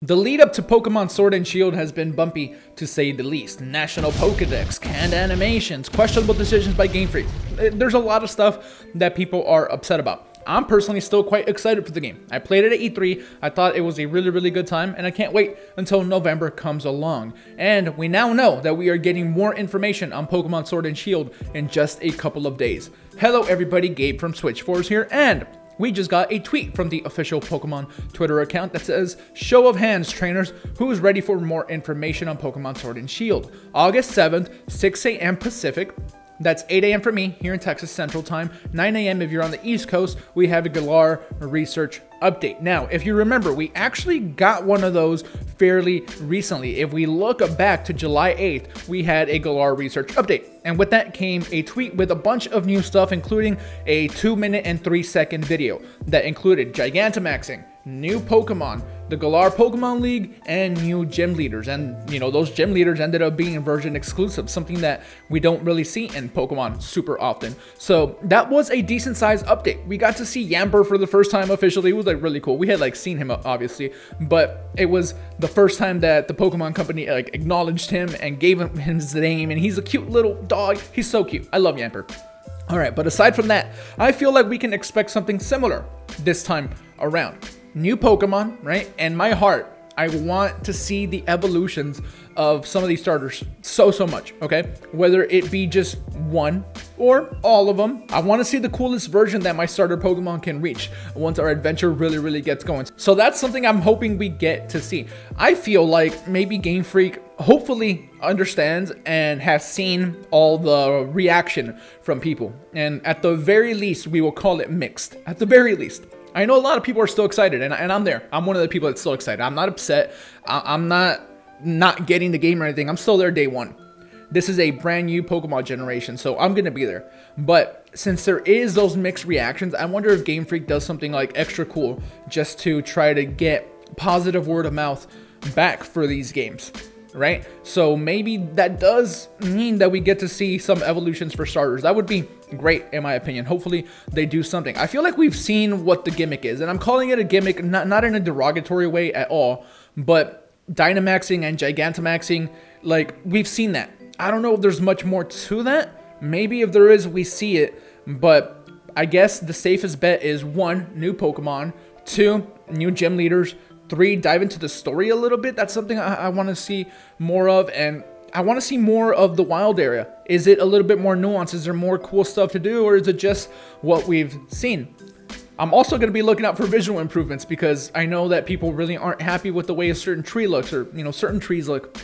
The lead up to Pokemon Sword and Shield has been bumpy, to say the least. National Pokedex, canned animations, questionable decisions by Game Freak. There's a lot of stuff that people are upset about. I'm personally still quite excited for the game. I played it at E3, I thought it was a really good time, and I can't wait until November comes along. And we now know that we are getting more information on Pokemon Sword and Shield in just a couple of days. Hello everybody, Gabe from Switchforce here, and we just got a tweet from the official Pokemon Twitter account that says, "Show of hands, trainers, who is ready for more information on Pokemon Sword and Shield? August 7th, 6 a.m. Pacific. That's 8 a.m. for me here in Texas Central Time, 9 a.m. if you're on the East Coast. We have a Galar research update." Now, if you remember, we actually got one of those fairly recently. If we look back to July 8th, we had a Galar research update. And with that came a tweet with a bunch of new stuff, including a 2-minute and 3-second video that included Gigantamaxing, new Pokemon, the Galar Pokemon League, and new gym leaders. And you know, those gym leaders ended up being version exclusive, something that we don't really see in Pokemon super often. So that was a decent sized update. We got to see Yamper for the first time officially. It was like really cool. We had like seen him obviously, but it was the first time that the Pokemon company like acknowledged him and gave him his name, and he's a cute little dog. He's so cute. I love Yamper. All right, but aside from that, I feel like we can expect something similar this time around. New Pokemon, right? And my heart, I want to see the evolutions of some of these starters so much, okay? Whether it be just one or all of them. I want to see the coolest version that my starter Pokemon can reach once our adventure really gets going. So that's something I'm hoping we get to see. I feel like maybe Game Freak hopefully understands and has seen all the reaction from people. And at the very least, we will call it mixed. At the very least. I know a lot of people are still excited, and I'm there. I'm one of the people that's still excited. I'm not upset. I'm not getting the game or anything. I'm still there day one. This is a brand new Pokemon generation, so I'm going to be there. But since there is those mixed reactions, I wonder if Game Freak does something like extra cool just to try to get positive word of mouth back for these games. Right? So maybe that does mean that we get to see some evolutions for starters. That would be great in my opinion. Hopefully they do something. I feel like we've seen what the gimmick is, and I'm calling it a gimmick, not in a derogatory way at all, but Dynamaxing and Gigantamaxing, like we've seen that. I don't know if there's much more to that. Maybe if there is, we see it, but I guess the safest bet is 1, new Pokemon, 2, new gym leaders, 3, dive into the story a little bit. That's something I want to see more of, and I want to see more of the wild area. Is it a little bit more nuanced? Is there more cool stuff to do, or is it just what we've seen? I'm also going to be looking out for visual improvements, because I know that people really aren't happy with the way a certain tree looks, or you know, certain trees look.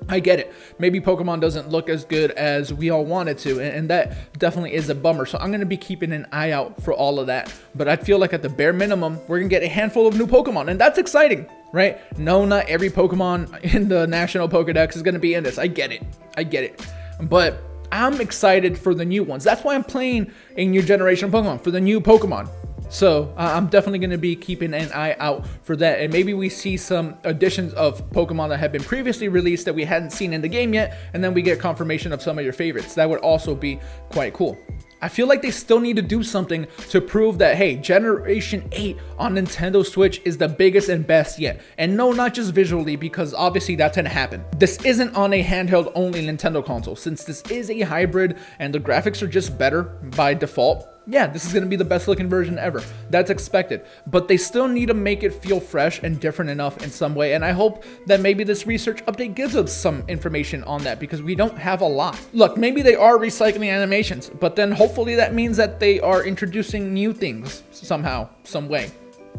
I get it. Maybe Pokemon doesn't look as good as we all want it to, and that definitely is a bummer. So I'm going to be keeping an eye out for all of that. But I feel like at the bare minimum, we're going to get a handful of new Pokemon, and that's exciting, right? No, not every Pokemon in the National Pokedex is going to be in this. I get it. I get it. But I'm excited for the new ones. That's why I'm playing a new generation of Pokemon, for the new Pokemon. So I'm definitely going to be keeping an eye out for that, and maybe we see some additions of Pokemon that have been previously released that we hadn't seen in the game yet, and then we get confirmation of some of your favorites. That would also be quite cool. I feel like they still need to do something to prove that, hey, Generation 8 on Nintendo Switch is the biggest and best yet. And no, not just visually, because obviously that's gonna happen. This isn't on a handheld only Nintendo console. Since this is a hybrid and the graphics are just better by default, yeah, this is going to be the best looking version ever. That's expected. But they still need to make it feel fresh and different enough in some way. And I hope that maybe this research update gives us some information on that, because we don't have a lot. Look, maybe they are recycling animations, but then hopefully that means that they are introducing new things somehow, some way.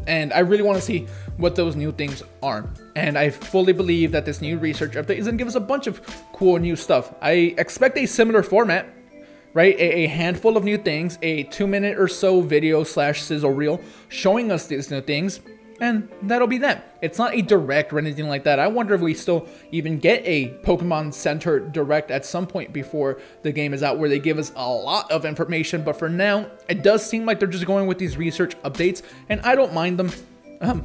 And I really want to see what those new things are. And I fully believe that this new research update is going to give us a bunch of cool new stuff. I expect a similar format. Right, a handful of new things, a 2-minute or so video / sizzle reel showing us these new things, and that'll be that. It's not a direct or anything like that. I wonder if we still even get a Pokemon Center direct at some point before the game is out, where they give us a lot of information. But for now, it does seem like they're just going with these research updates, and I don't mind them.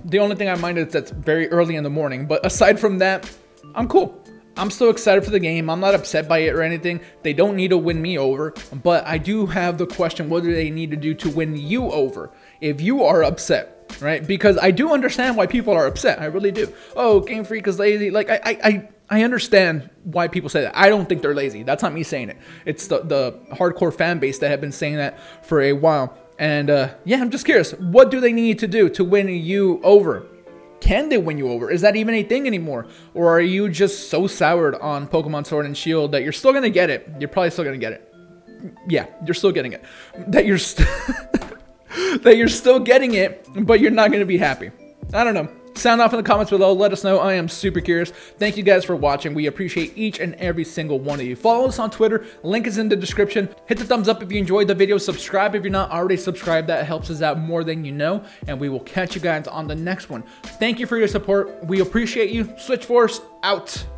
The only thing I mind is that's very early in the morning, but aside from that, I'm cool. I'm still excited for the game. I'm not upset by it or anything. They don't need to win me over, but I do have the question, what do they need to do to win you over? If you are upset right? Because I do understand why people are upset. I really do. Oh, Game Freak is lazy. Like, I understand why people say that. I don't think they're lazy. That's not me saying it. It's the hardcore fan base that have been saying that for a while. And yeah, I'm just curious. What do they need to do to win you over? Can they win you over? Is that even a thing anymore? Or are you just so soured on Pokemon Sword and Shield that you're still going to get it? You're probably still going to get it. Yeah, you're still getting it. That you're that you're still getting it, but you're not going to be happy. I don't know. Sound off in the comments below. Let us know. I am super curious. Thank you guys for watching. We appreciate each and every single one of you. Follow us on Twitter. Link is in the description. Hit the thumbs up if you enjoyed the video. Subscribe if you're not already subscribed. That helps us out more than you know. And we will catch you guys on the next one. Thank you for your support. We appreciate you. Switch Force out.